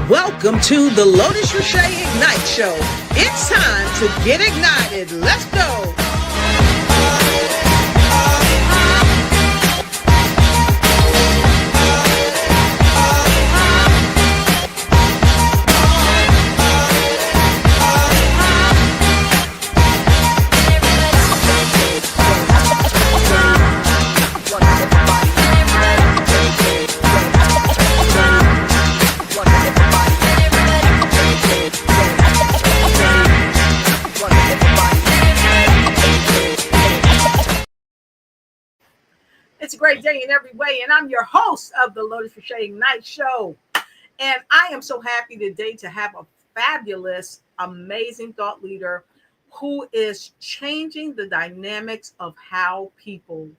Welcome to the Lotus Riche Ignite Show. It's time to get ignited. Let's go. It's a great day in every way, and I'm your host of the Lotus Riche Ignite Show. And I am so happy today to have a fabulous, amazing thought leader who is changing the dynamics of how people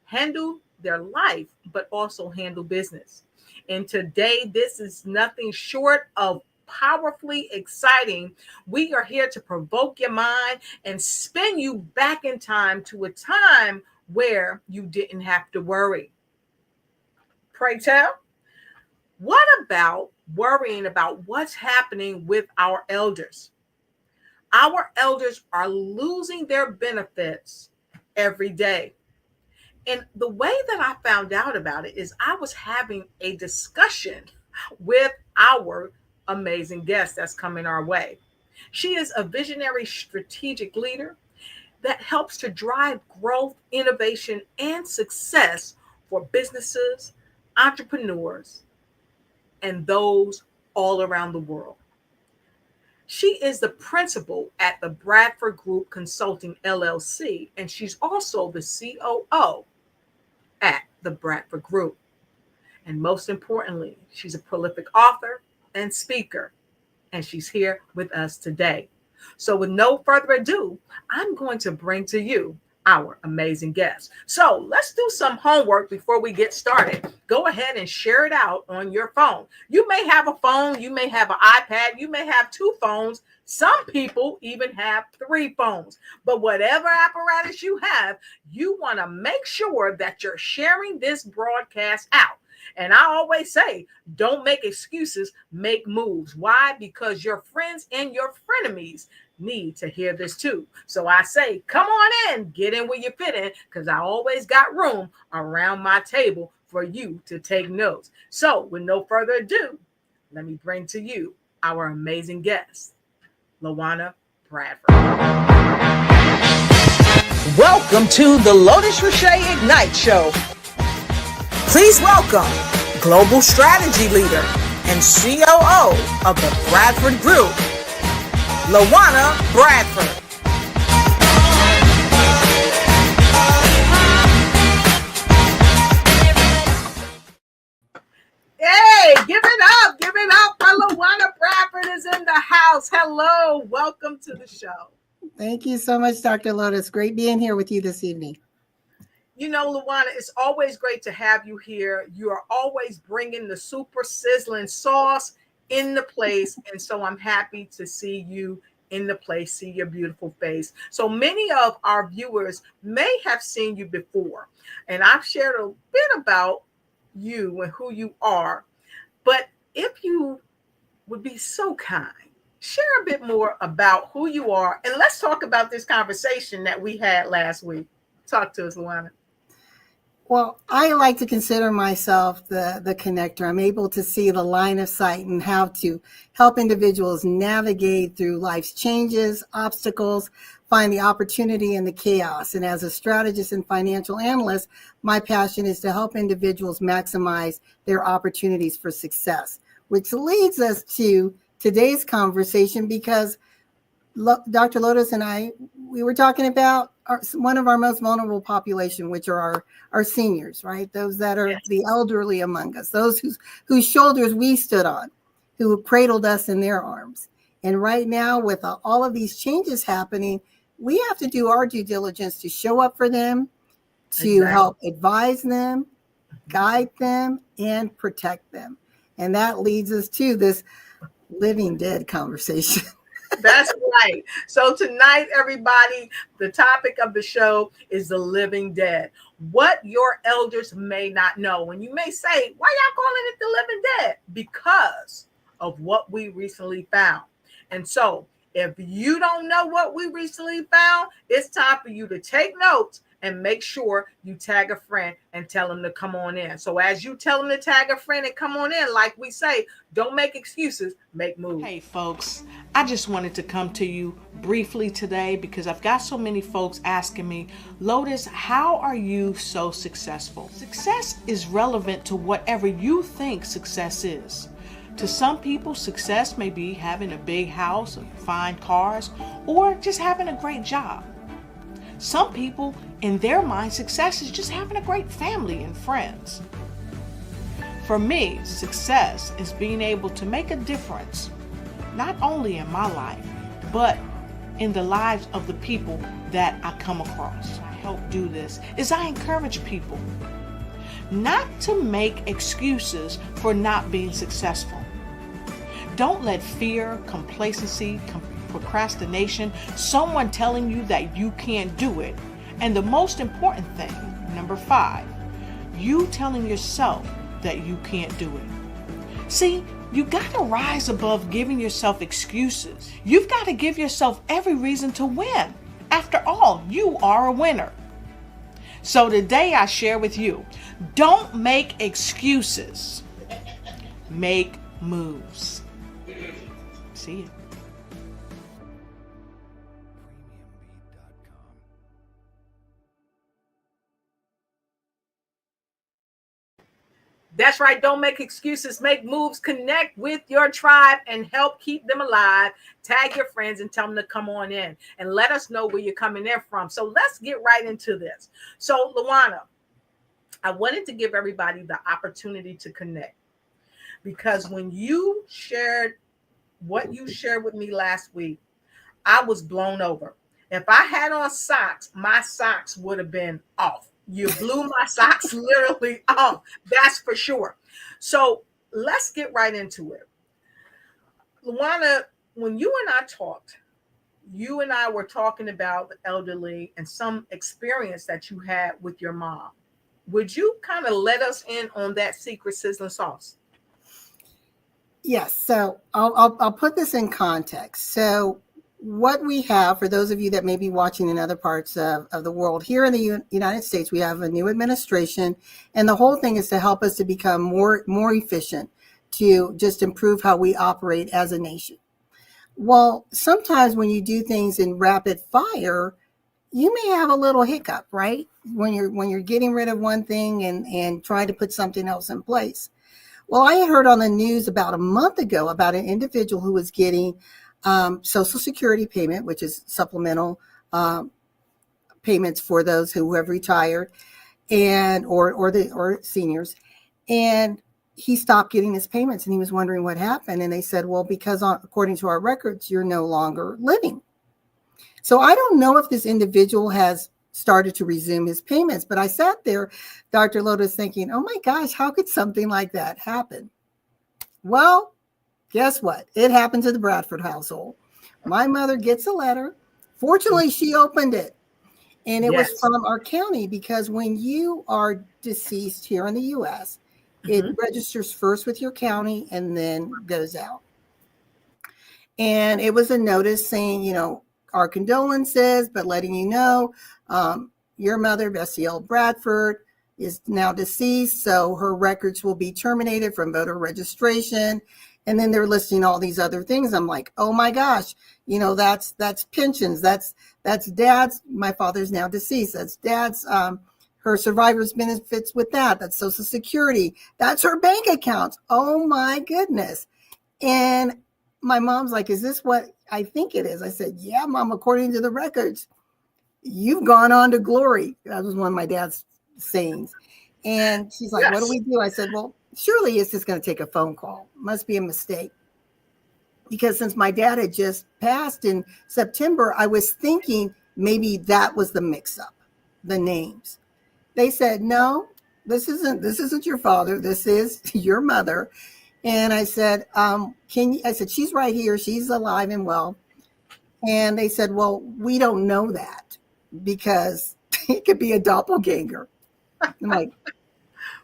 handle their life, but also handle business. And today, this is nothing short of powerfully exciting. We are here to provoke your mind and spin you back in time to a time where you didn't have to worry. Pray tell, what about worrying about what's happening with our elders? Our elders are losing their benefits every day. And the way that I found out about it is I was having a discussion with our amazing guest that's coming our way. She is a visionary strategic leader that helps to drive growth, innovation, and success for businesses, entrepreneurs, and those all around the world. She is the principal at the Bradford Group Consulting LLC, and she's also the COO at the Bradford Group. And most importantly, she's a prolific author and speaker, and she's here with us today. So with no further ado, I'm going to bring to you our amazing guest. So let's do some homework before we get started. Go ahead and share it out on your phone. You may have a phone, you may have an iPad, you may have two phones. Some people even have three phones. But whatever apparatus you have, you want to make sure that you're sharing this broadcast out. And I always say, don't make excuses, make moves. Why? Because your friends and your frenemies need to hear this too. So I say, come on in, get in where you fit in, because I always got room around my table for you to take notes. So with no further ado, let me bring to you our amazing guest, LaWanna Bradford. Welcome to the Lotus Riche Ignite Show. Please welcome Global Strategy Leader and COO of the Bradford Group, LaWanna Bradford. Hey, give it up for LaWanna Bradford is in the house. Hello, welcome to the show. Thank you so much, Dr. Lotus. Great being here with you this evening. You know, LaWanna, it's always great to have you here. You are always bringing the super sizzling sauce in the place. And so I'm happy to see you in the place, see your beautiful face. So many of our viewers may have seen you before. And I've shared a bit about you and who you are. But if you would be so kind, share a bit more about who you are. And let's talk about this conversation that we had last week. Talk to us, LaWanna. Well, I like to consider myself the connector. I'm able to see the line of sight and how to help individuals navigate through life's changes, obstacles, find the opportunity in the chaos. And as a strategist and financial analyst, my passion is to help individuals maximize their opportunities for success, which leads us to today's conversation because Dr. Lotus and I, we were talking about one of our most vulnerable population, which are our seniors, right? Those that are the elderly among us, those whose shoulders we stood on, who cradled us in their arms. And right now, with all of these changes happening, we have to do our due diligence to show up for them, to help advise them, guide them, and protect them. And that leads us to this living dead conversation. That's right. So tonight, everybody, the topic of the show is the living dead. What your elders may not know. And you may say, why y'all calling it the living dead? Because of what we recently found. And so, if you don't know what we recently found, it's time for you to take notes and make sure you tag a friend and tell them to come on in. So as you tell them to tag a friend and come on in, like we say, don't make excuses, make moves. Hey folks, I just wanted to come to you briefly today because I've got so many folks asking me, Lotus, how are you so successful? Success is relevant to whatever you think success is. To some people, success may be having a big house, fine cars, or just having a great job. Some people, in their mind, success is just having a great family and friends. For me, success is being able to make a difference, not only in my life, but in the lives of the people that I come across. I help do this is I encourage people not to make excuses for not being successful. Don't let fear, complacency, procrastination, someone telling you that you can't do it. And the most important thing, number 5, you telling yourself that you can't do it. See, you got to rise above giving yourself excuses. You've got to give yourself every reason to win. After all, you are a winner. So today I share with you, don't make excuses. Make moves. See you. That's right. Don't make excuses. Make moves. Connect with your tribe and help keep them alive. Tag your friends and tell them to come on in and let us know where you're coming in from. So let's get right into this. So, LaWanna, I wanted to give everybody the opportunity to connect because when you shared what you shared with me last week, I was blown over. If I had on socks, my socks would have been off. You blew my socks literally off. That's for sure. So let's get right into it. LaWanna, when you and I talked, you and I were talking about the elderly and some experience that you had with your mom. Would you kind of let us in on that secret sizzling sauce? Yes. So I'll put this in context. So what we have, for those of you that may be watching in other parts of the world, here in the United States, we have a new administration, and the whole thing is to help us to become more efficient, to just improve how we operate as a nation. Well, sometimes when you do things in rapid fire, you may have a little hiccup, right? When you're getting rid of one thing and trying to put something else in place. Well, I had heard on the news about a month ago about an individual who was getting Social Security payment, which is supplemental payments for those who have retired and or seniors, and he stopped getting his payments, and he was wondering what happened. And they said, well, because according to our records, you're no longer living. So I don't know if this individual has started to resume his payments, but I sat there, Dr. Lotus, thinking, oh my gosh, how could something like that happen? Well, guess what? It happened to the Bradford household. My mother gets a letter. Fortunately, she opened it. And it was from our county, because when you are deceased here in the U.S., it registers first with your county and then goes out. And it was a notice saying, our condolences, but letting you know your mother, Bessie L. Bradford, is now deceased, so her records will be terminated from voter registration. And then they're listing all these other things. I'm like, oh my gosh, that's pensions. That's dad's. My father's now deceased. That's dad's. Her survivor's benefits with that. That's Social Security. That's her bank account. Oh my goodness. And my mom's like, is this what I think it is? I said, yeah, Mom, according to the records, you've gone on to glory. That was one of my dad's sayings. And she's like, what do we do? I said, well, surely it's just going to take a phone call. Must be a mistake. Because since my dad had just passed in September, I was thinking maybe that was the mix-up, the names. They said, no, this isn't your father. This is your mother. And I said, I said, she's right here. She's alive and well. And they said, well, we don't know that because it could be a doppelganger. I'm like,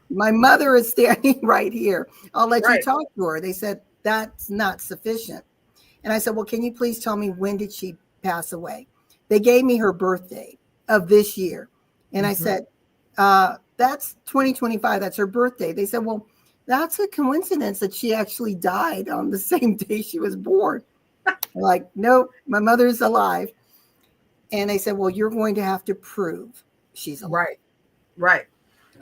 my mother is standing right here. I'll let you talk to her. They said, that's not sufficient. And I said, well, can you please tell me, when did she pass away? They gave me her birthday of this year. And I said, that's 2025. That's her birthday. They said, well, that's a coincidence that she actually died on the same day she was born. I'm like, nope, my mother's alive. And they said, well, you're going to have to prove she's alive. Right.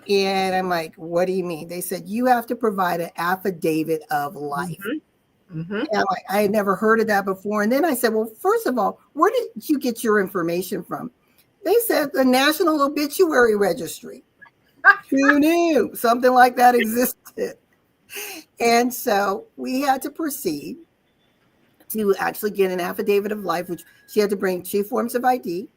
And I'm like, what do you mean? They said, you have to provide an affidavit of life. And I'm like, I had never heard of that before. And then I said, well, first of all, where did you get your information from? They said the National Obituary Registry. Who knew something like that existed? And so we had to proceed to actually get an affidavit of life, which she had to bring 2 forms of ID,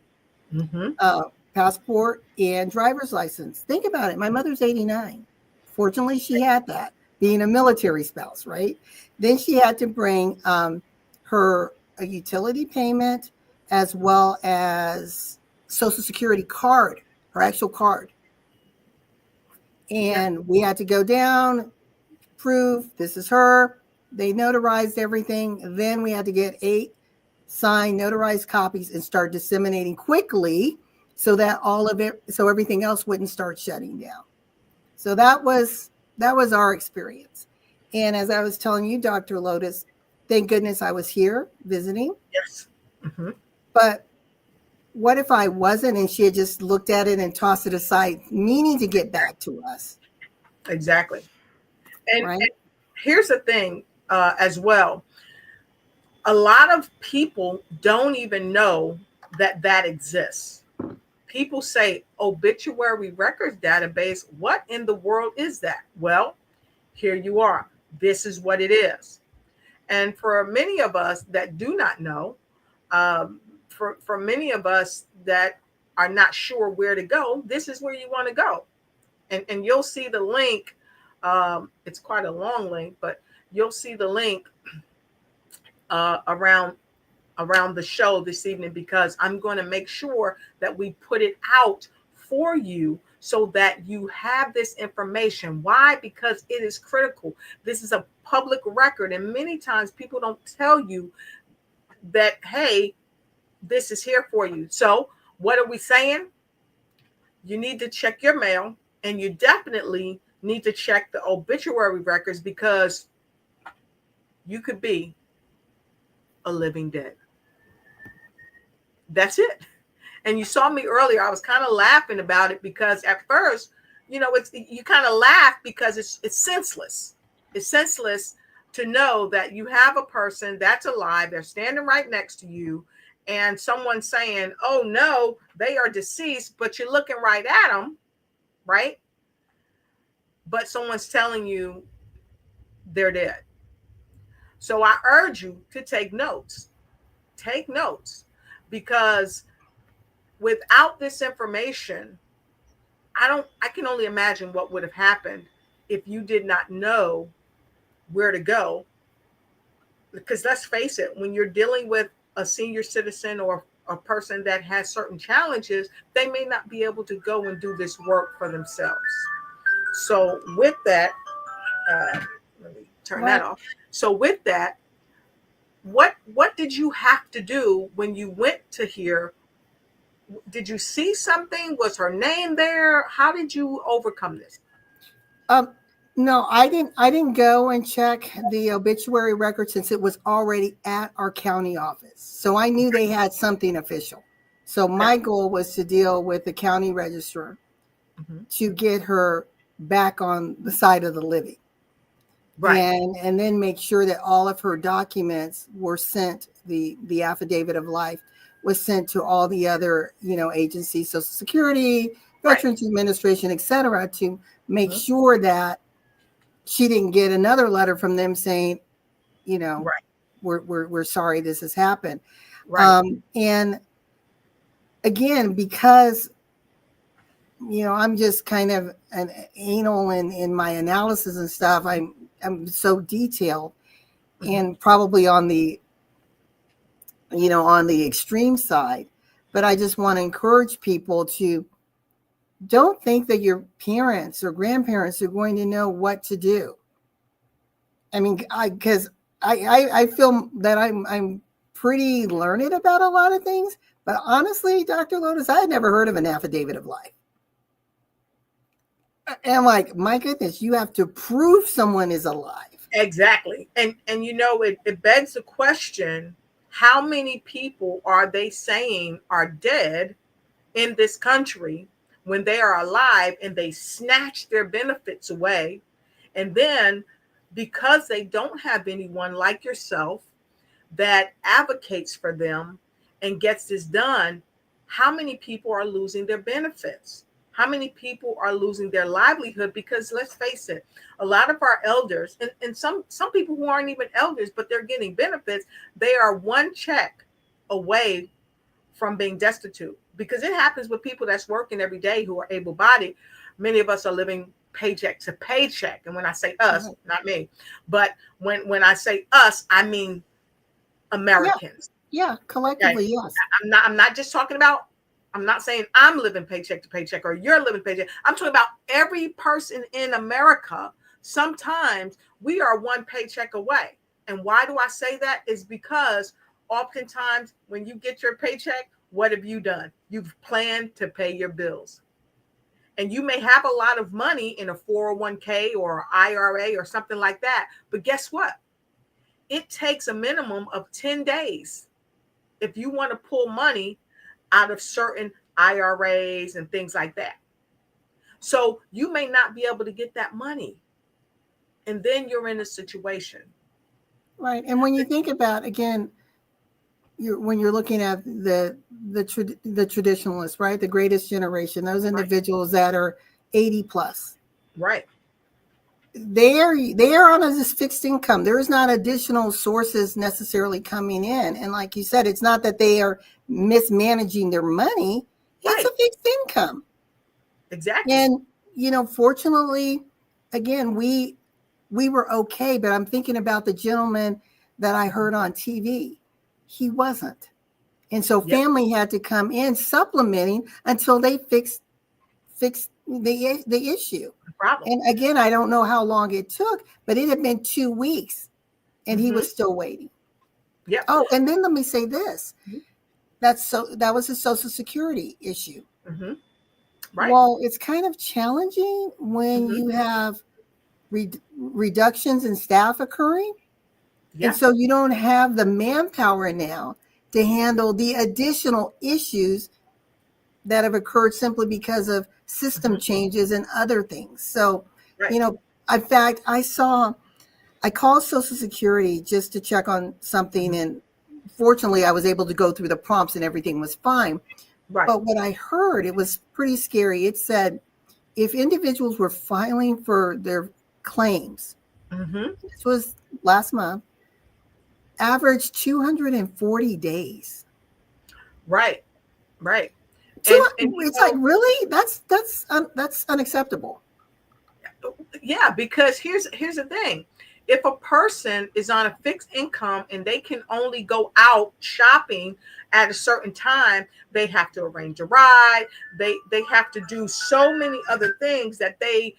passport and driver's license. Think about it. My mother's 89. Fortunately, she had that, being a military spouse, right? Then she had to bring a utility payment, as well as Social Security card, her actual card. And we had to go down, prove this is her. They notarized everything. Then we had to get 8 signed, notarized copies and start disseminating quickly, so that so everything else wouldn't start shutting down. So that was our experience. And as I was telling you, Dr. Lotus, thank goodness I was here visiting. Yes. But what if I wasn't, and she had just looked at it and tossed it aside, meaning to get back to us? Exactly. And, right? And here's the thing as well. A lot of people don't even know that exists. People say obituary records database. What in the world is that? Well, here you are. This is what it is. And for many of us that do not know, for many of us that are not sure where to go, this is where you want to go. And you'll see the link. It's quite a long link, but you'll see the link around the show this evening, because I'm going to make sure that we put it out for you so that you have this information. Why? Because it is critical. This is a public record, and many times people don't tell you that, hey, this is here for you. So what are we saying? You need to check your mail, and you definitely need to check the obituary records, because you could be a living dead. That's it. And you saw me earlier. I was kind of laughing about it, because at first, you kind of laugh because it's senseless. It's senseless to know that you have a person that's alive. They're standing right next to you, and someone's saying, oh no, they are deceased, but you're looking right at them, right? But someone's telling you they're dead. So I urge you to take notes. Take notes, because without this information, I can only imagine what would have happened if you did not know where to go. Because let's face it, when you're dealing with a senior citizen or a person that has certain challenges, they may not be able to go and do this work for themselves. So with that, let me turn that off. So with that, what did you have to do when you went to hear? Did you see something? Was her name there? How did you overcome this? No, I didn't go and check the obituary record, since it was already at our county office. So I knew they had something official. So my goal was to deal with the county registrar to get her back on the side of the living. Right. And then make sure that all of her documents were sent, the affidavit of life was sent to all the other, agencies, Social Security, Veterans Administration, et cetera, to make sure that she didn't get another letter from them saying, we're sorry this has happened. Right. And again, because, I'm just kind of an anal in my analysis and stuff, I'm so detailed, and probably on the extreme side. But I just want to encourage people to don't think that your parents or grandparents are going to know what to do. I mean, because I feel that I'm pretty learned about a lot of things, but honestly, Dr. Lotus, I had never heard of an affidavit of life. And I'm like, my goodness, you have to prove someone is alive. Exactly. And you know, it begs the question, how many people are they saying are dead in this country when they are alive, and they snatch their benefits away? And then, because they don't have anyone like yourself that advocates for them and gets this done, how many people are losing their benefits? How many people are losing their livelihood? Because let's face it, a lot of our elders, and some people who aren't even elders, but they're getting benefits, they are one check away from being destitute. Because it happens with people that's working every day who are able-bodied. Many of us are living paycheck to paycheck. And when I say us, not me, but when I say us, I mean Americans. Yeah, collectively, okay. Yes. I'm not just talking about, I'm not saying I'm living paycheck to paycheck or you're living paycheck. I'm talking about every person in America. Sometimes we are one paycheck away. And why do I say that? Is because oftentimes when you get your paycheck, what have you done? You've planned to pay your bills. And you may have a lot of money in a 401k or IRA or something like that. But guess what? It takes a minimum of 10 days if you want to pull money out of certain IRAs and things like that. So you may not be able to get that money. And then you're in a situation. Right. And when you think about, again, when you're looking at the traditionalists, right, the greatest generation, those individuals that are 80 plus, right, they are on this fixed income. There is not additional sources necessarily coming in, and like you said, it's not that they are mismanaging their money; it's a fixed income. Exactly. And fortunately, again, we were okay. But I'm thinking about the gentleman that I heard on TV. He wasn't. And so family had to come in supplementing until they fixed the issue. And again, I don't know how long it took, but it had been 2 weeks and he was still waiting. Yeah. Oh, and then let me say this. That was a Social Security issue. Mm-hmm. Right. Well, it's kind of challenging when you have reductions in staff occurring. Yeah. And so you don't have the manpower now to handle the additional issues that have occurred simply because of system changes and other things. So, in fact, I called Social Security just to check on something. And fortunately, I was able to go through the prompts and everything was fine. Right. But what I heard, it was pretty scary. It said if individuals were filing for their claims, this was last month, average 240 days. Right. It's like, really? That's unacceptable. Yeah, because here's the thing. If a person is on a fixed income and they can only go out shopping at a certain time, they have to arrange a ride. They have to do so many other things that they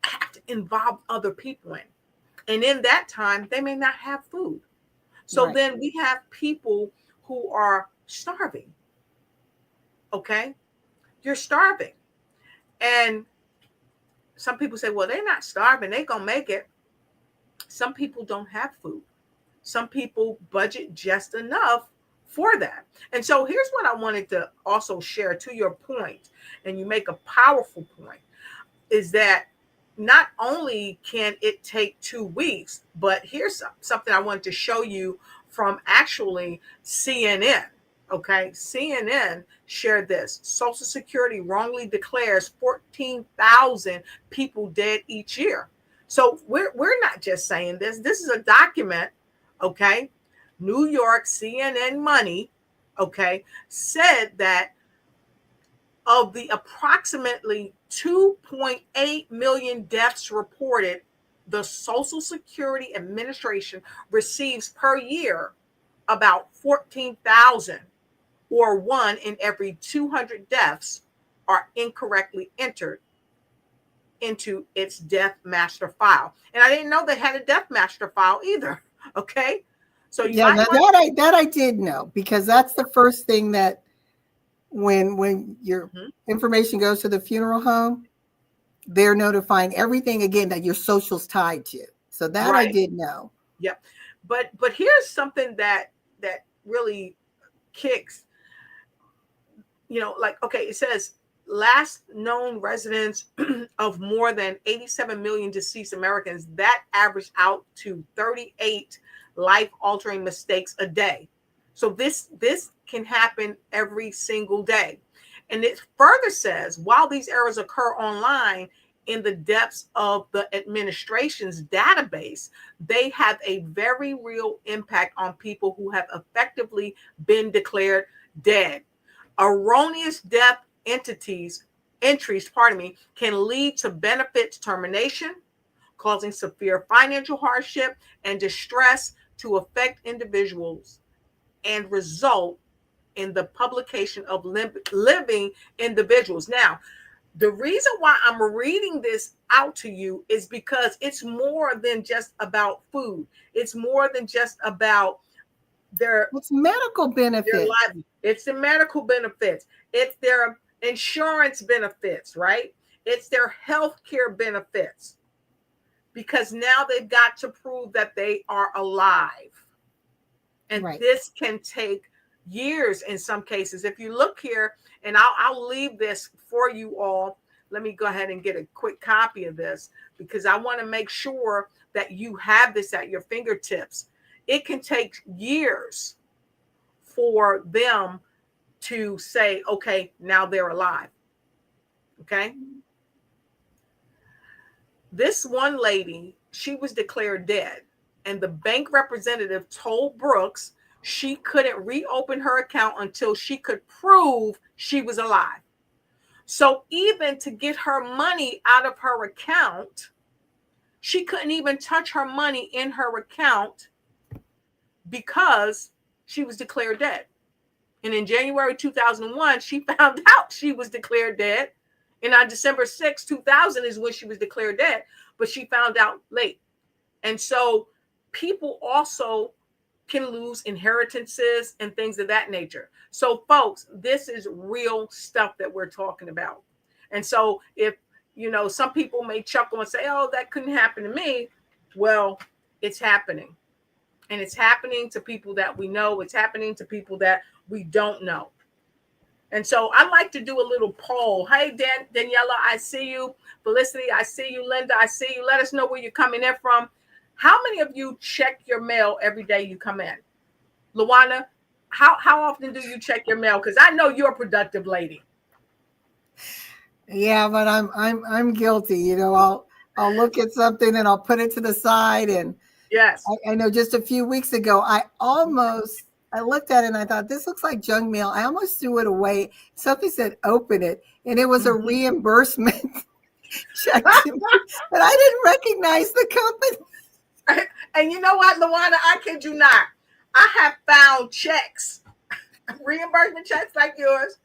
have to involve other people in. And in that time, they may not have food. So then we have people who are starving. Okay? You're starving. And some people say, well, they're not starving. They're going to make it. Some people don't have food. Some people budget just enough for that. And so here's what I wanted to also share to your point, and you make a powerful point, is that not only can it take 2 weeks, but here's something I wanted to show you from actually CNN. Okay, CNN shared this. Social Security wrongly declares 14,000 people dead each year. So we're not just saying this. This is a document, okay? New York CNN Money, okay, said that of the approximately 2.8 million deaths reported, the Social Security Administration receives per year about 14,000, or 1 in every 200 deaths are incorrectly entered into its death master file. And I didn't know they had a death master file either. Okay. So you Yeah, might now want that I did know, because that's the first thing that when your to. information goes to the funeral home, they're notifying everything again that your social's tied to. So that I Right. did know. Yep. But here's something that really kicks, like, okay, it says last known residents of more than 87 million deceased Americans, that averaged out to 38 life altering mistakes a day. So this can happen every single day. And it further says while these errors occur online in the depths of the administration's database, they have a very real impact on people who have effectively been declared dead. Erroneous death entries, can lead to benefits termination, causing severe financial hardship and distress to affect individuals and result in the publication of living individuals. Now, the reason why I'm reading this out to you is because it's more than just about food. It's more than just about their It's medical benefits. life. It's the medical benefits. It's their insurance benefits, right? It's their health care benefits, because now they've got to prove that they are alive. And Right. this can take years in some cases. If you look here, and I'll leave this for you all. Let me go ahead and get a quick copy of this because I want to make sure that you have this at your fingertips. It can take years for them to say, okay, now they're alive. Okay. This one lady, she was declared dead, and the bank representative told Brooks she couldn't reopen her account until she could prove she was alive. So even to get her money out of her account, she couldn't even touch her money in her account because she was declared dead. And in January 2001, she found out she was declared dead. And on December 6, 2000 is when she was declared dead, but she found out late. And so people also can lose inheritances and things of that nature. So folks, this is real stuff that we're talking about. And so if, some people may chuckle and say, oh, that couldn't happen to me. Well, it's happening. And it's happening to people that we know. It's happening to people that we don't know. And so I like to do a little poll. Hey, Daniela, I see you. Felicity, I see you. Linda, I see you. Let us know where you're coming in from. How many of you check your mail every day you come in? LaWanna, how often do you check your mail? Because I know you're a productive lady. Yeah, but I'm guilty. I'll look at something and I'll put it to the side. And Yes. I know just a few weeks ago, I looked at it and I thought, this looks like junk mail. I almost threw it away. Something said, open it. And it was a reimbursement check to me, but I didn't recognize the company. And you know what, LaWanna, I kid you not. I have found checks, reimbursement checks like yours,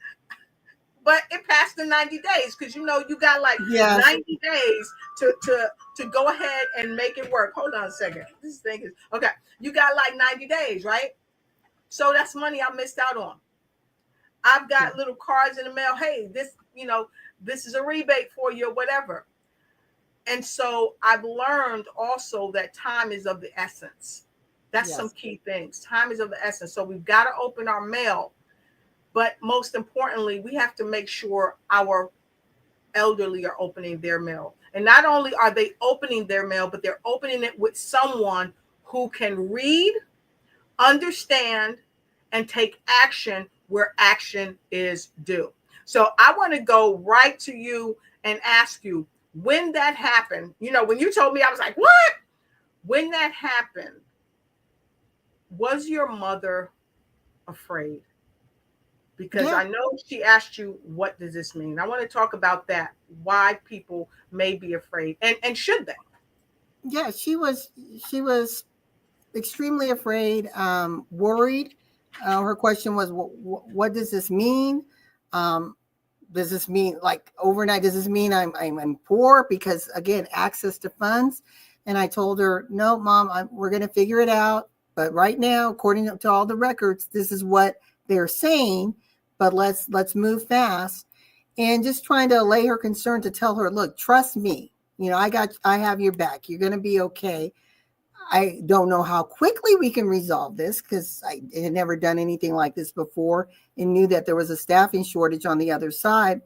but it passed the 90 days because you got like 90 days to go ahead and make it work. Hold on a second. This thing is okay. You got like 90 days, right? So that's money I missed out on. I've got little cards in the mail. Hey, this is a rebate for you or whatever. And so I've learned also that time is of the essence. That's some key things. Time is of the essence. So we've got to open our mail. But most importantly, we have to make sure our elderly are opening their mail. And not only are they opening their mail, but they're opening it with someone who can read, understand, and take action where action is due. So I want to go right to you and ask you, when that happened, when you told me, I was like, what? When that happened, was your mother afraid? Because I know she asked you, what does this mean? I want to talk about that, why people may be afraid, and should they? Yeah, she was extremely afraid, worried. Her question was, what does this mean? Does this mean like overnight? Does this mean I'm poor? Because again, access to funds. And I told her, no, Mom, we're going to figure it out. But right now, according to all the records, this is what they're saying. But let's move fast. And just trying to allay her concern, to tell her, look, trust me. I have your back. You're going to be okay. I don't know how quickly we can resolve this, because I had never done anything like this before and knew that there was a staffing shortage on the other side.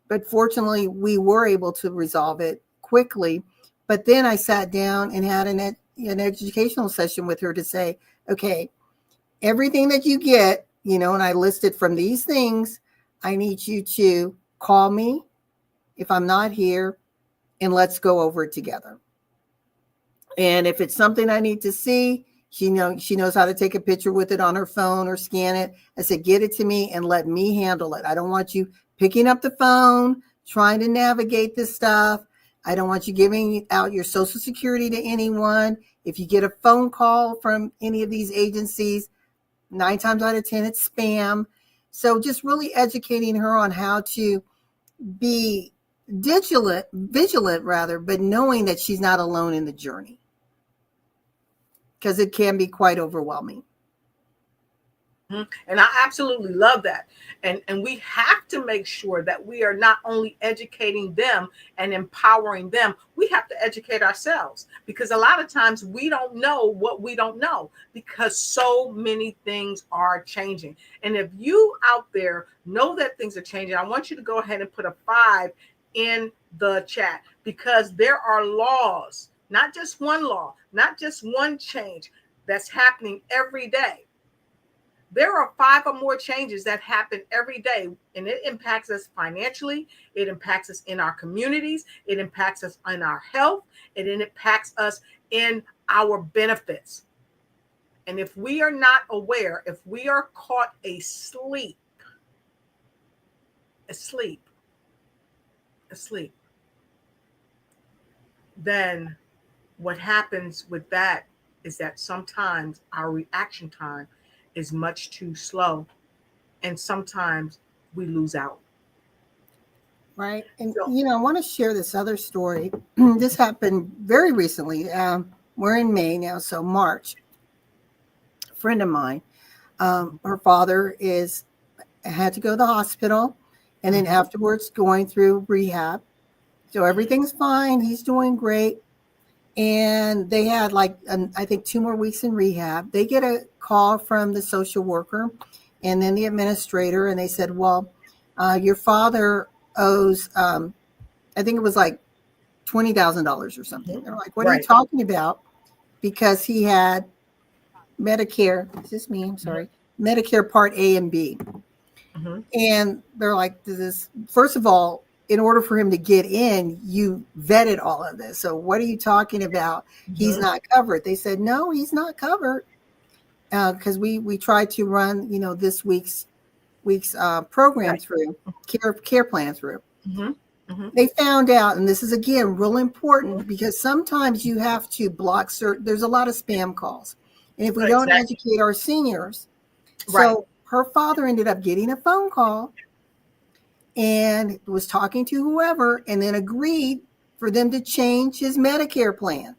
But fortunately, we were able to resolve it quickly. But then I sat down and had an educational session with her to say, okay, everything that you get, and I listed from these things, I need you to call me if I'm not here, and let's go over it together. And if it's something I need to see, she knows how to take a picture with it on her phone or scan it. I said, get it to me and let me handle it. I don't want you picking up the phone, trying to navigate this stuff. I don't want you giving out your Social Security to anyone. If you get a phone call from any of these agencies, 9 times out of 10, it's spam. So just really educating her on how to be vigilant, but knowing that she's not alone in the journey, because it can be quite overwhelming. And I absolutely love that. And we have to make sure that we are not only educating them and empowering them, we have to educate ourselves, because a lot of times we don't know what we don't know, because so many things are changing. And if you out there know that things are changing, I want you to go ahead and put a 5 in the chat, because there are laws, not just one law, not just one change that's happening every day. There are 5 or more changes that happen every day, and it impacts us financially. It impacts us in our communities. It impacts us in our health, and it impacts us in our benefits. And if we are not aware, if we are caught asleep, then what happens with that is that sometimes our reaction time is much too slow, and sometimes we lose out. Right. And, I want to share this other story. This happened very recently. We're in May now, so March. A friend of mine, her father had to go to the hospital, and then afterwards going through rehab. So everything's fine. He's doing great. And they had I think 2 more weeks in rehab. They get a call from the social worker and then the administrator, and they said, well, your father owes, I think it was like $20,000 or something. They're like, what are you talking about? Because he had Medicare. Is this me? I'm sorry. Medicare Part A and B. And they're like, first of all, in order for him to get in, you vetted all of this. So what are you talking about? He's not covered. They said, no, he's not covered. Because we tried to run, this week's program through, care plan through. They found out, and this is, again, real important, because sometimes you have to block there's a lot of spam calls. And if we don't educate our seniors, so her father ended up getting a phone call and was talking to whoever, and then agreed for them to change his Medicare plan.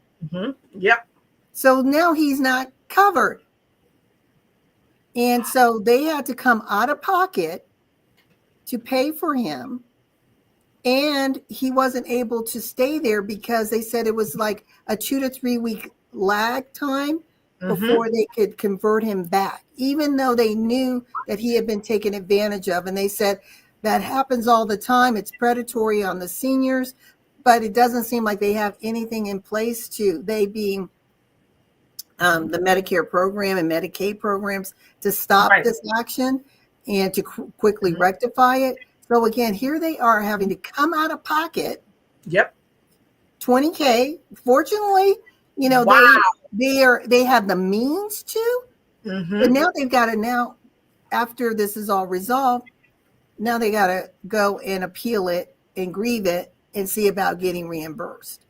So now he's not covered. And so they had to come out of pocket to pay for him. And he wasn't able to stay there because they said it was like a 2 to 3 week lag time before they could convert him back, even though they knew that he had been taken advantage of. And they said that happens all the time. It's predatory on the seniors, but it doesn't seem like they have anything in place they being the Medicare program and Medicaid programs, to stop this action and to quickly rectify it. So again, here they are having to come out of pocket. $20K. Fortunately, they have the means to, but now they've got to after this is all resolved, now they got to go and appeal it and grieve it and see about getting reimbursed.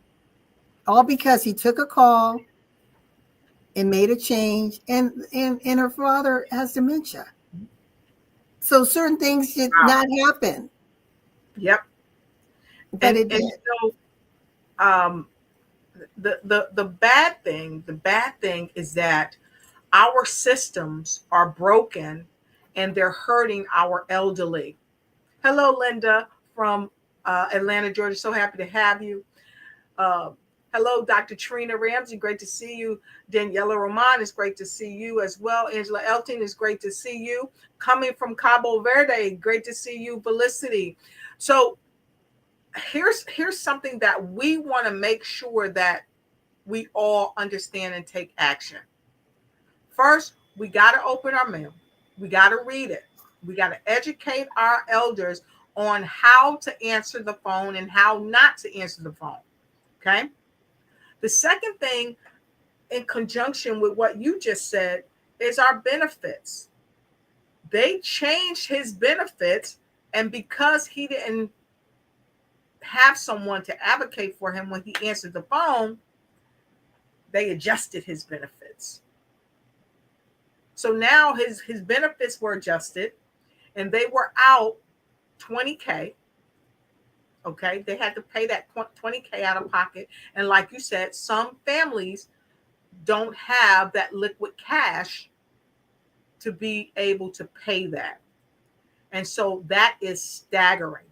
All because he took a call and made a change, and her father has dementia. So certain things did not happen. But it did. So, the bad thing is that our systems are broken and they're hurting our elderly. Hello, Linda from Atlanta, Georgia. So happy to have you. Uh, Hello, Dr. Trina Ramsey. Great to see you. Daniela Roman, it's great to see you as well. Angela Elton, is great to see you. Coming from Cabo Verde, great to see you. Felicity. So here's something that we want to make sure that we all understand and take action. First, we got to open our mail. We got to read it. We got to educate our elders on how to answer the phone and how not to answer the phone. Okay. The second thing, in conjunction with what you just said, is our benefits. They changed his benefits, and because he didn't have someone to advocate for him when he answered the phone, they adjusted his benefits. So now his benefits were adjusted, and they were out $20K. Okay, they had to pay that $20K out of pocket. And like you said, some families don't have that liquid cash to be able to pay that. And so that is staggering.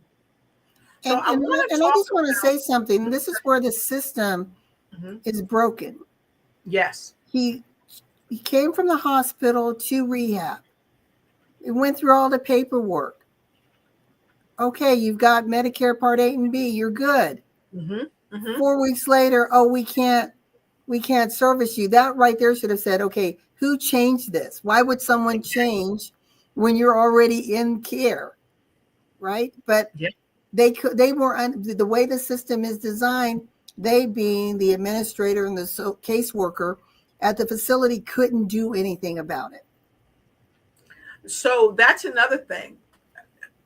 So I just want to say something. This is where the system is broken. Yes. He came from the hospital to rehab. It went through all the paperwork. Okay, you've got Medicare Part A and B. You're good. 4 weeks later, we can't service you. That right there should have said, okay, who changed this? Why would someone change when you're already in care, right? But they weren't. The way the system is designed, they being the administrator and the caseworker at the facility couldn't do anything about it. So that's another thing.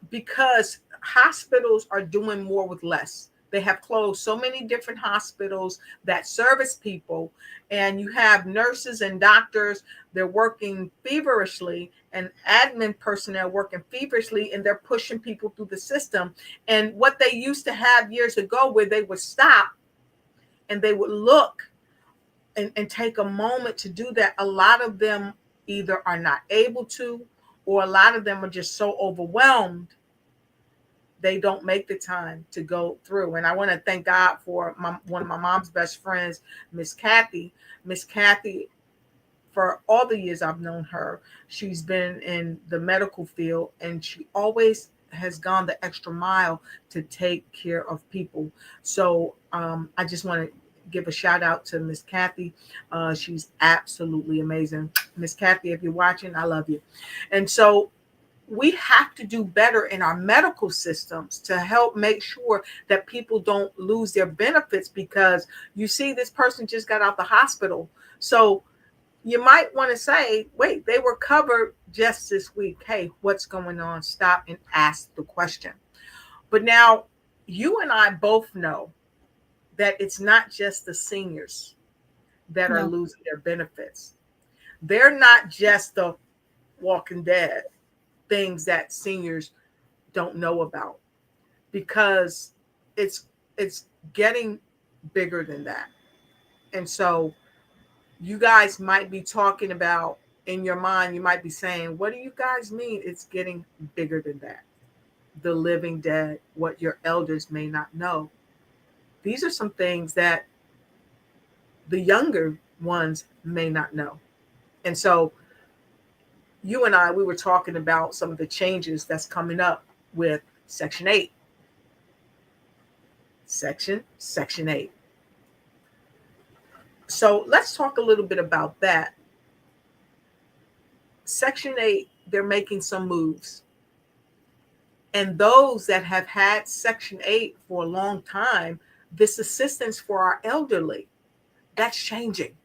Because hospitals are doing more with less. They have closed so many different hospitals that service people, and you have nurses and doctors, they're working feverishly, and admin personnel working feverishly, and they're pushing people through the system. And what they used to have years ago, where they would stop and they would look and take a moment to do that, a lot of them either are not able to, or a lot of them are just so overwhelmed they don't make the time to go through. And I want to thank God for one of my mom's best friends, Miss Kathy. Miss Kathy, for all the years I've known her, she's been in the medical field, and she always has gone the extra mile to take care of people. So I just want to give a shout out to Miss Kathy. She's absolutely amazing. Miss Kathy, if you're watching, I love you. And so we have to do better in our medical systems to help make sure that people don't lose their benefits, because you see this person just got out the hospital. So you might want to say, wait, they were covered just this week. Hey, what's going on? Stop and ask the question. But now you and I both know that it's not just the seniors that are losing their benefits. They're not just the Walking Dead things that seniors don't know about, because it's getting bigger than that. And so you guys might be talking about, in your mind, you might be saying, what do you guys mean it's getting bigger than that? The living dead, what your elders may not know. These are some things that the younger ones may not know. And so you and I, we were talking about some of the changes that's coming up with Section 8. Section 8. So let's talk a little bit about that. Section 8, they're making some moves. And those that have had Section 8 for a long time, this assistance for our elderly, that's changing.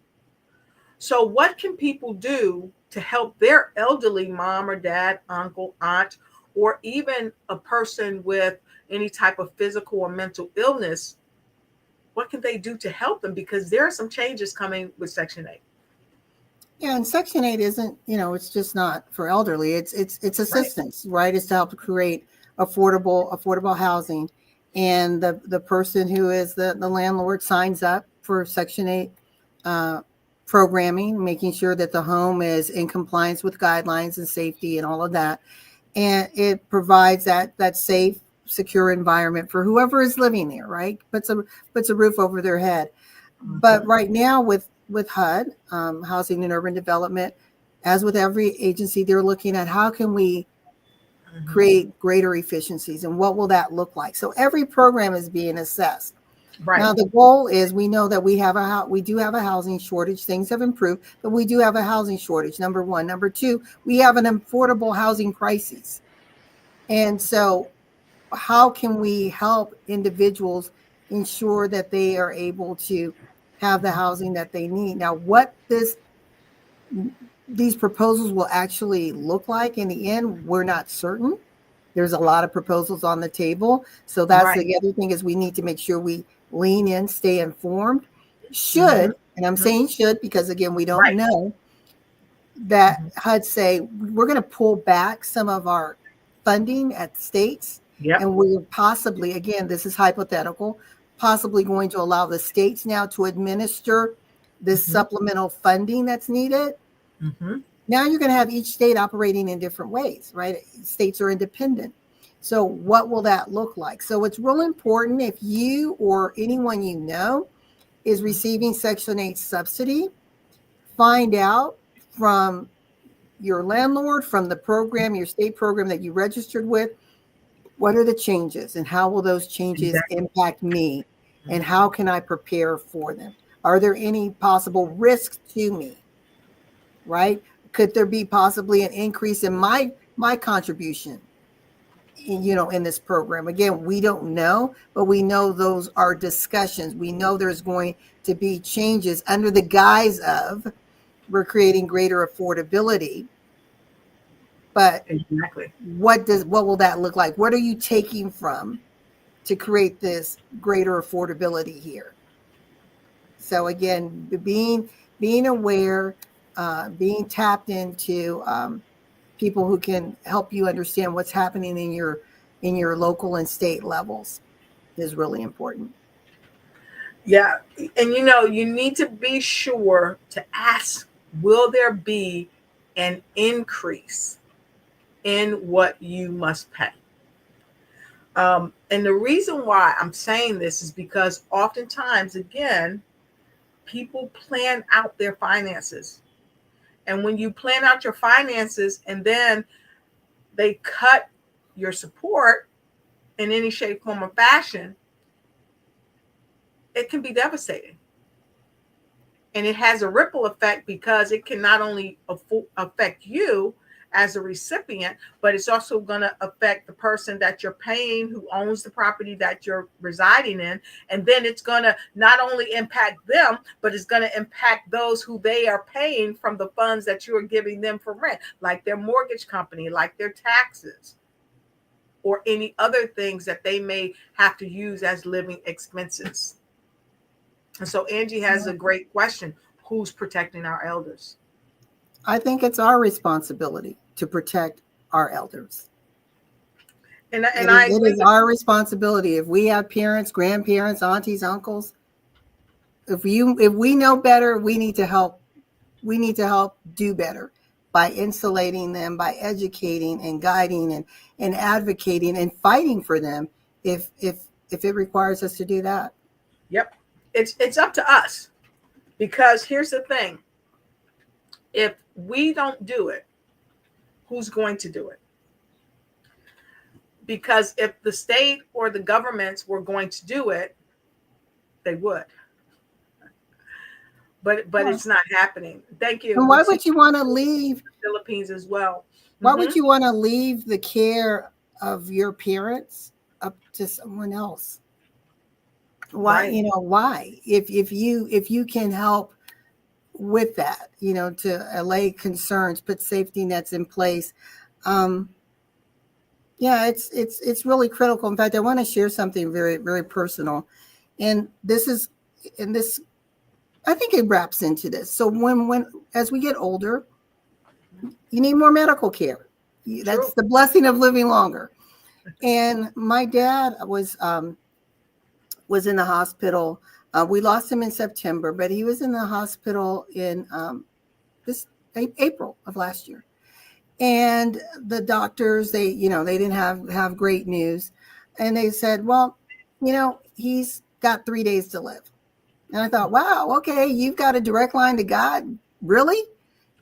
So what can people do to help their elderly mom or dad, uncle, aunt, or even a person with any type of physical or mental illness? What can they do to help them? Because there are some changes coming with Section 8. Yeah, and Section 8 isn't, it's just not for elderly. It's assistance, right? It's to help create affordable housing. And the person who is the landlord signs up for Section 8 programming, making sure that the home is in compliance with guidelines and safety and all of that. And it provides that safe, secure environment for whoever is living there, right? Puts a roof over their head. But right now with HUD, Housing and Urban Development, as with every agency, they're looking at how can we create greater efficiencies and what will that look like? So every program is being assessed. Right. Now the goal is, we know that we do have a housing shortage. Things have improved, but we do have a housing shortage. Number one. Number two, we have an affordable housing crisis. And so how can we help individuals ensure that they are able to have the housing that they need? Now, what these proposals will actually look like in the end, we're not certain. There's a lot of proposals on the table. So that's the other thing, is we need to make sure we lean in, stay informed. Should, and I'm saying should because, again, we don't know, that HUD say we're going to pull back some of our funding at states. And we're possibly, again, this is hypothetical, possibly going to allow the states now to administer this supplemental funding that's needed. Now you're going to have each state operating in different ways, right? States are independent. So what will that look like? So it's real important, if you or anyone you know is receiving Section 8 subsidy, find out from your landlord, from the program, your state program that you registered with, what are the changes and how will those changes impact me? And how can I prepare for them? Are there any possible risks to me? Right? Could there be possibly an increase in my contribution, in this program? Again, we don't know, but we know those are discussions. We know there's going to be changes under the guise of we're creating greater affordability. But what will that look like? What are you taking from to create this greater affordability here? So again, being aware, being tapped into people who can help you understand what's happening in your local and state levels is really important. Yeah. And you need to be sure to ask, will there be an increase in what you must pay? And the reason why I'm saying this is because oftentimes, again, people plan out their finances. And when you plan out your finances and then they cut your support in any shape, form, or fashion, it can be devastating. And it has a ripple effect because it can not only affect you as a recipient, but it's also going to affect the person that you're paying, who owns the property that you're residing in. And then it's going to not only impact them, but it's going to impact those who they are paying from the funds that you are giving them for rent, like their mortgage company, like their taxes, or any other things that they may have to use as living expenses. And so Angie has a great question. Who's protecting our elders? I think it's our responsibility to protect our elders. And it is our responsibility. If we have parents, grandparents, aunties, uncles, if we know better, we need to help. We need to help do better by insulating them, by educating and guiding and advocating and fighting for them if it requires us to do that. Yep. It's up to us, because here's the thing. If we don't do it, who's going to do it? Because if the state or the governments were going to do it, they would. But it's not happening. Thank you. And why would you want to leave the Philippines as well? Why would you want to leave the care of your parents up to someone else? Why? Right. Why? If you can help with that, to allay concerns, put safety nets in place. It's really critical. In fact, I want to share something very, very personal. And this I think it wraps into this. So when as we get older, you need more medical care. That's the blessing of living longer. And my dad was in the hospital We lost him in September, but he was in the hospital in this April of last year. And the doctors, they didn't have great news. And they said, well, he's got 3 days to live. And I thought, wow, okay, you've got a direct line to God, really?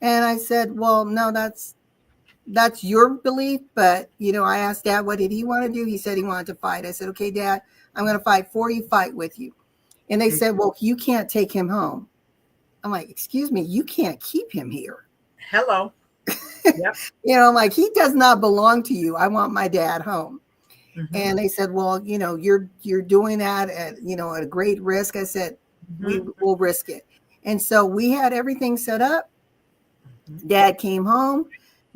And I said, well, no, that's your belief. But, I asked Dad, what did he want to do? He said he wanted to fight. I said, okay, Dad, I'm going to fight for you, fight with you. And they said, well, you can't take him home. I'm like, excuse me, you can't keep him here. Hello. Yep. I'm like, he does not belong to you. I want my dad home. Mm-hmm. And they said, well, you're doing that at a great risk. I said, we will risk it. And so we had everything set up. Dad came home.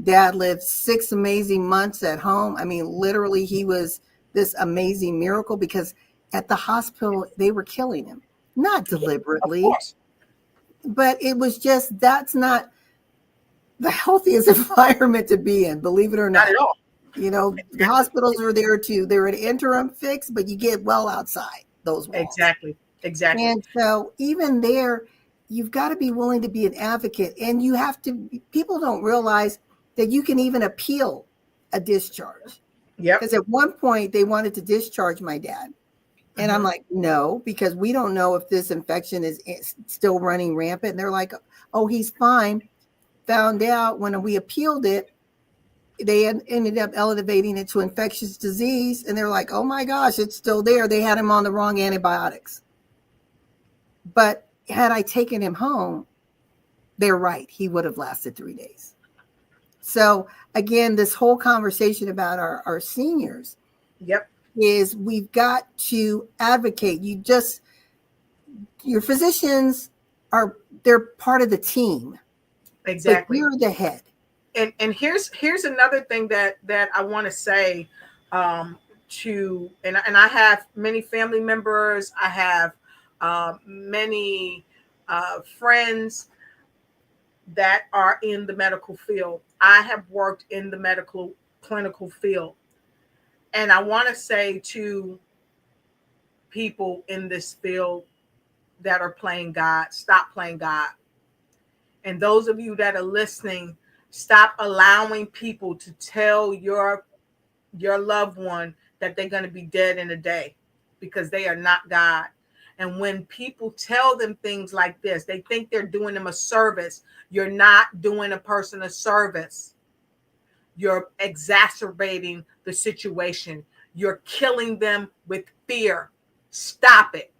Dad lived 6 amazing months at home. I mean, literally, he was this amazing miracle, because at the hospital, they were killing him. Not deliberately, of course. But it was just, that's not the healthiest environment to be in, believe it or not. Not at all. The hospitals are there they're an interim fix, but you get well outside those walls. Exactly. And so even there, you've got to be willing to be an advocate, and people don't realize that you can even appeal a discharge. Yeah. Because at one point they wanted to discharge my dad. And I'm like, no, because we don't know if this infection is still running rampant. And they're like, oh, he's fine. Found out when we appealed it, they ended up elevating it to infectious disease. And they're like, oh my gosh, it's still there. They had him on the wrong antibiotics. But had I taken him home, they're right. He would have lasted 3 days. So again, this whole conversation about our seniors. Yep. Is we've got to advocate. Your physicians they're part of the team. Exactly. But you're the head. And here's another thing that I want to say and I have many family members. I have many friends that are in the medical field. I have worked in the medical clinical field. And I want to say to people in this field that are playing God, stop playing God. And those of you that are listening, stop allowing people to tell your loved one that they're going to be dead in a day, because they are not God. And when people tell them things like this, they think they're doing them a service. You're not doing a person a service. You're exacerbating the situation. You're killing them with fear. Stop it.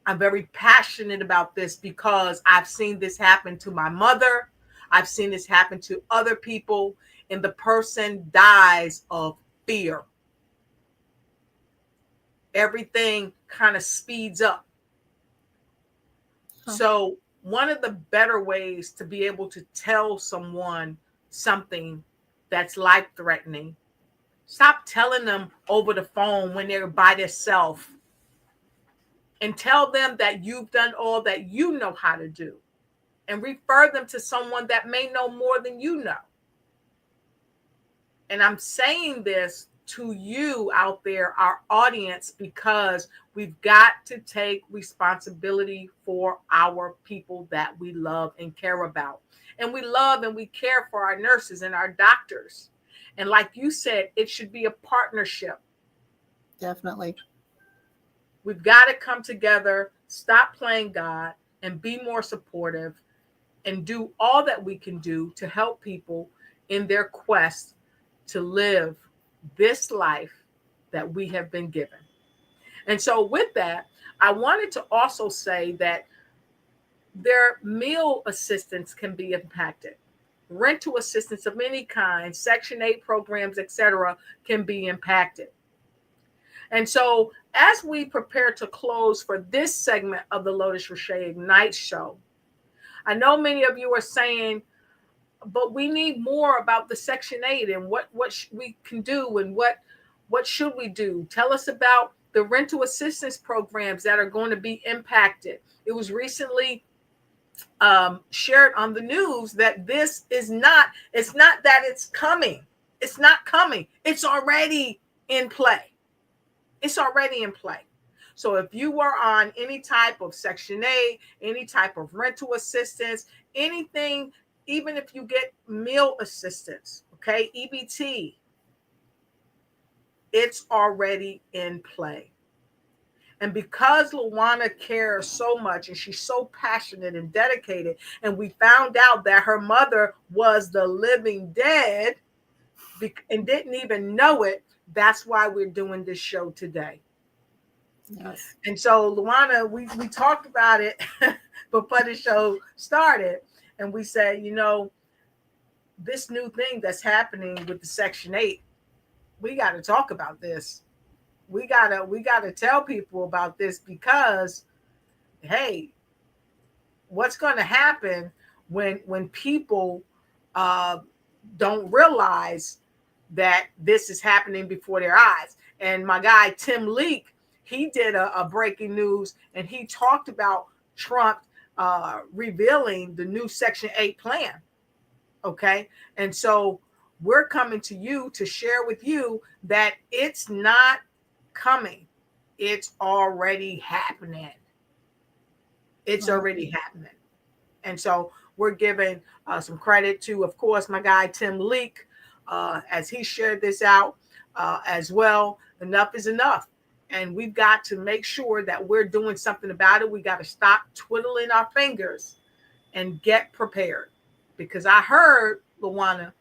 I'm very passionate about this because I've seen this happen to my mother. I've seen this happen to other people, and the person dies of fear. Everything kind of speeds up. So one of the better ways to be able to tell someone something that's life-threatening, stop telling them over the phone when they're by themselves, and tell them that you've done all that you know how to do, and refer them to someone that may know more than you know. And I'm saying this to you out there, our audience, because we've got to take responsibility for our people that we love and care about. And we love and we care for our nurses and our doctors. And like you said, it should be a partnership. Definitely. We've got to come together, stop playing God, and be more supportive, and do all that we can do to help people in their quest to live this life that we have been given. And so with that, I wanted to also say that their meal assistance can be impacted. Rental assistance of any kind, Section 8 programs, etc., can be impacted. And so as we prepare to close for this segment of the Lotus Riché Ignite show, I know many of you are saying, but we need more about the Section 8 and what we can do and what should we do? Tell us about the rental assistance programs that are going to be impacted. It was recently shared on the news that this is not, it's not that it's coming. It's not coming. It's already in play. It's already in play. So if you were on any type of Section 8, any type of rental assistance, anything, even if you get meal assistance, okay, EBT, it's already in play. And because LaWanna cares so much and she's so passionate and dedicated, and we found out that her mother was the living dead and didn't even know it, that's why we're doing this show today. Yes. And so, LaWanna, we talked about it before the show started, and we said, you know, this new thing that's happening with the Section 8, we got to talk about this. We gotta tell people about this, because, hey, what's going to happen when people don't realize that this is happening before their eyes? And my guy Tim Leak, he did a breaking news, and he talked about Trump revealing the new Section 8 plan. Okay, and so we're coming to you to share with you that it's not coming. It's already happening. It's already happening. And so we're giving some credit to, of course, my guy Tim Leak, as he shared this out as well. Enough is enough. And we've got to make sure that we're doing something about it. We got to stop twiddling our fingers and get prepared. Because I heard, LaWanna,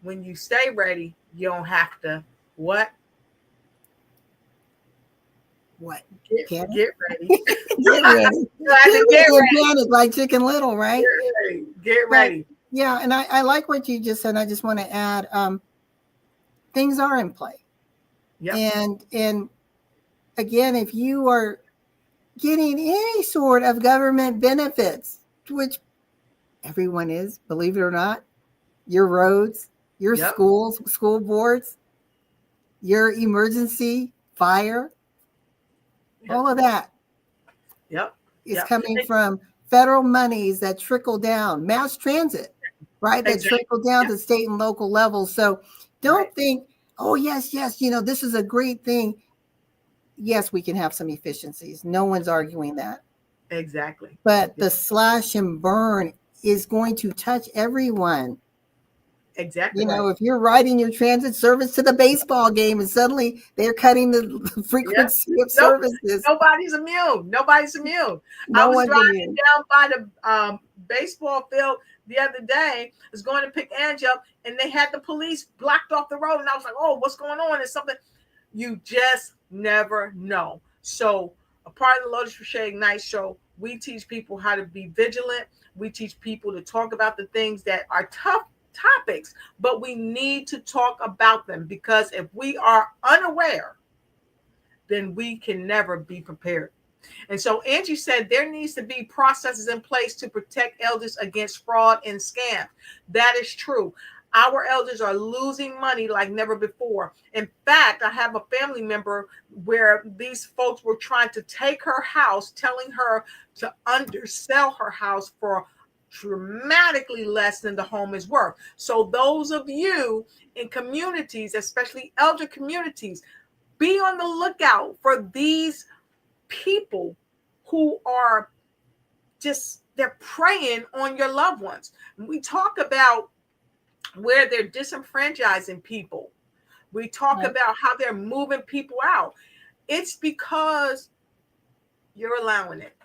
when you stay ready, you don't have to what? What? Get ready. Get ready. Get ready. Like Chicken Little, right? Get ready. But, yeah, and I like what you just said. I just want to add, things are in play. Yep. And again, if you are getting any sort of government benefits, which everyone is, believe it or not, your roads, your schools, school boards, your emergency, fire, all of that is coming from federal monies that trickle down, mass transit, right? That trickle down to state and local levels. So don't think, oh, yes, you know, this is a great thing. Yes, we can have some efficiencies. No one's arguing that. Exactly. But the slash and burn is going to touch everyone. Exactly. You know, if you're riding your transit service to the baseball game and suddenly they're cutting the frequency of services. Nobody's immune. I was driving down by the baseball field the other day. I was going to pick Angie up, and they had the police blocked off the road. And I was like, oh, what's going on? It's something. You just never know. So a part of the Lotus Riche Ignite show, we teach people how to be vigilant. We teach people to talk about the things that are tough topics, but we need to talk about them, because if we are unaware, then we can never be prepared. And so Angie said there needs to be processes in place to protect elders against fraud and scam. That is true. Our elders are losing money like never before. In fact, I have a family member where these folks were trying to take her house, telling her to undersell her house for dramatically less than the home is worth. So those of you in communities, especially elder communities, be on the lookout for these people who are just, they're preying on your loved ones. We talk about where they're disenfranchising people. We talk about how they're moving people out. It's because you're allowing it.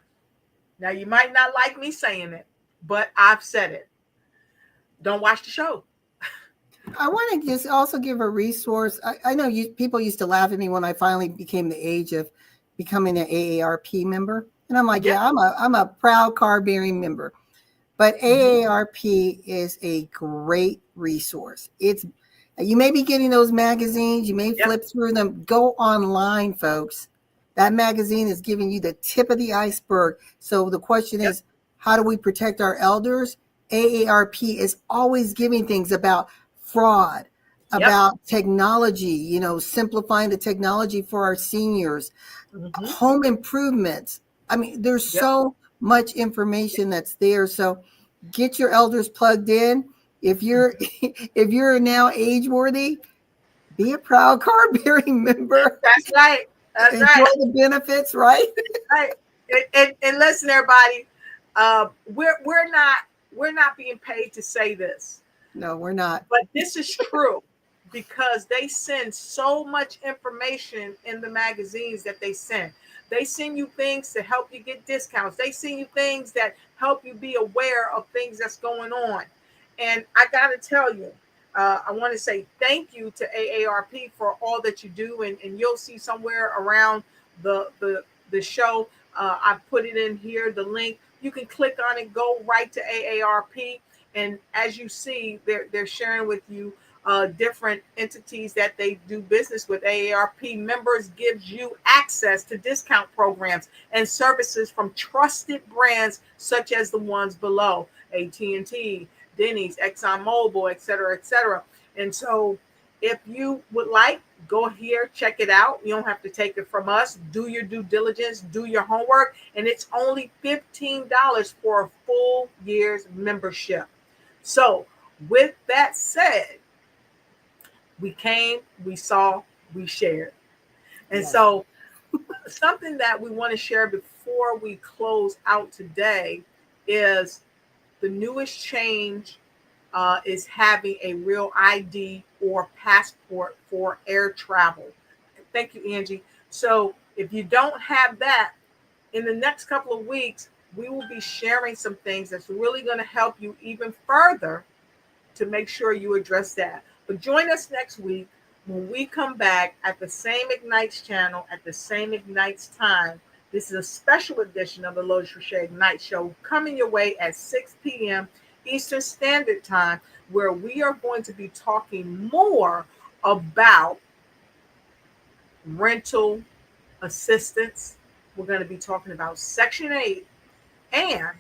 Now, you might not like me saying it, but I've said it. Don't watch the show. I want to just also give a resource. I know people used to laugh at me when I finally became the age of becoming an AARP member. And I'm like, I'm a proud card-bearing member. But AARP is a great resource. You may be getting those magazines. You may flip through them. Go online, folks. That magazine is giving you the tip of the iceberg. So the question is, how do we protect our elders? AARP is always giving things about fraud, about technology, you know, simplifying the technology for our seniors, home improvements. I mean, there's so much information that's there. So get your elders plugged in. If you're now age worthy, be a proud card bearing member. That's right. That's enjoy right. the benefits, right? Right. And listen, everybody, we're not being paid to say this, No, we're not. but this is true because they send so much information in the magazines that they send. They send you things to help you get discounts. They send you things that help you be aware of things that's going on. And I got to tell you, I want to say thank you to AARP for all that you do. And you'll see somewhere around the show, I put it in here, the link. You can click on it, go right to AARP. And as you see, they're sharing with you different entities that they do business with. AARP members gives you access to discount programs and services from trusted brands such as the ones below: AT&T, Denny's, ExxonMobil, et cetera, et cetera. And so if you would like, go here, check it out. You don't have to take it from us. Do your due diligence, do your homework, and it's only $15 for a full year's membership. So with that said, we came, we saw, we shared. And Yes. so something that we want to share before we close out today is the newest change is having a real ID or passport for air travel. Thank you, Angie. So if you don't have that, in the next couple of weeks, we will be sharing some things that's really going to help you even further to make sure you address that. But join us next week when we come back at the same Ignites channel at the same Ignites time. This is a special edition of the Lotus Riche Ignite Show coming your way at 6 p.m. Eastern Standard Time, where we are going to be talking more about rental assistance. We're going to be talking about Section 8, and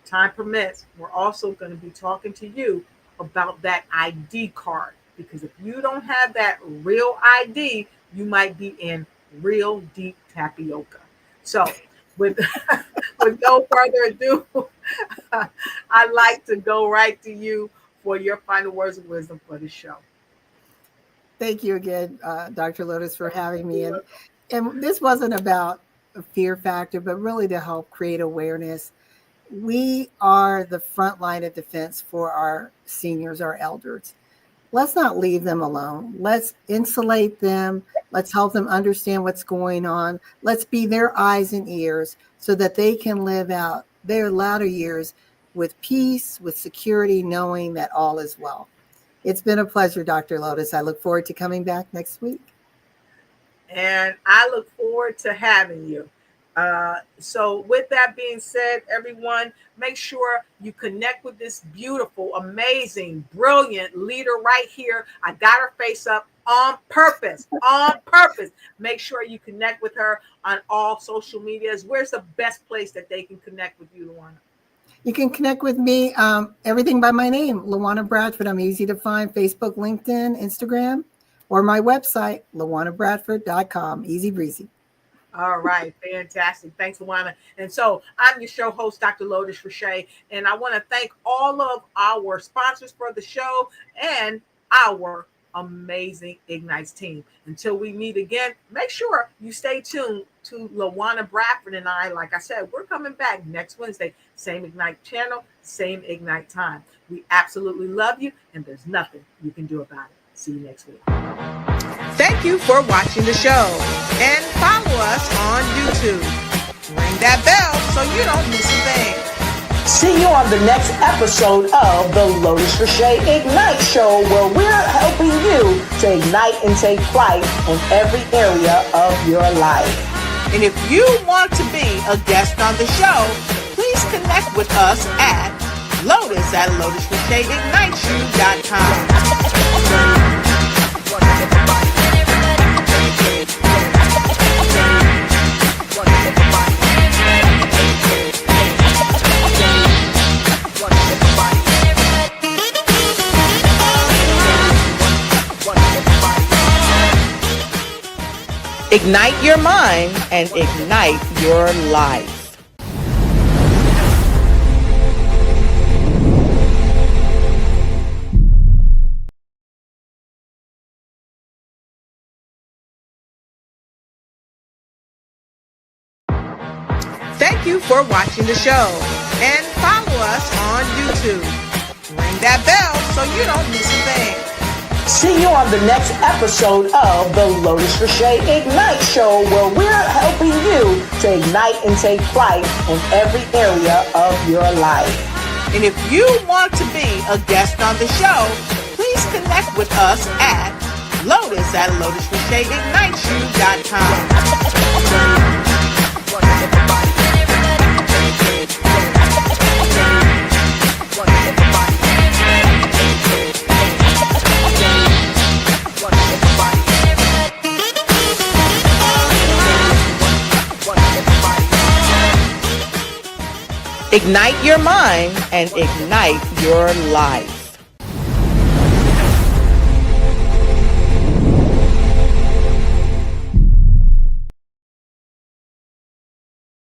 time permits, we're also going to be talking to you about that ID card, because if you don't have that real ID, you might be in real deep tapioca. So with with no further ado, I'd like to go right to you for your final words of wisdom for the show. Thank you again, Dr. Lotus, for having me. And this wasn't about a fear factor, but really to help create awareness. We are the front line of defense for our seniors, our elders. Let's not leave them alone. Let's insulate them. Let's help them understand what's going on. Let's be their eyes and ears so that they can live out their latter years with peace, with security, knowing that all is well. It's been a pleasure, Dr. Lotus. I look forward to coming back next week. And I look forward to having you. So with that being said, everyone, make sure you connect with this beautiful, amazing, brilliant leader right here. I got her face up on purpose, Make sure you connect with her on all social medias. Where's the best place that they can connect with you, LaWanna? You can connect with me, everything by my name, LaWanna Bradford. I'm easy to find: Facebook, LinkedIn, Instagram, or my website, LaWannaBradford.com. Easy breezy. All right, fantastic. Thanks, LaWanna. And so I'm your show host, Dr. Lotus Riché, and I want to thank all of our sponsors for the show and our amazing Ignites team. Until we meet again, make sure you stay tuned to LaWanna Bradford and I. Like I said, we're coming back next Wednesday, same Ignite channel, same Ignite time. We absolutely love you, and there's nothing you can do about it. See you next week. Thank you for watching the show, and follow us on YouTube. Ring that bell so you don't miss a thing. See you on the next episode of the Lotus Riché Ignite Show, where we're helping you to ignite and take flight in every area of your life. And if you want to be a guest on the show, please connect with us at Lotus at LotusRicheIgnitesYou.com. Ignite your mind and ignite your life. for watching the show. And follow us on YouTube. Ring that bell so you don't miss a thing. See you on the next episode of the Lotus Riche Ignite Show, where we're helping you to ignite and take flight in every area of your life. And if you want to be a guest on the show, please connect with us at Lotus at lotusricheigniteyou.com. Ignite your mind and ignite your life.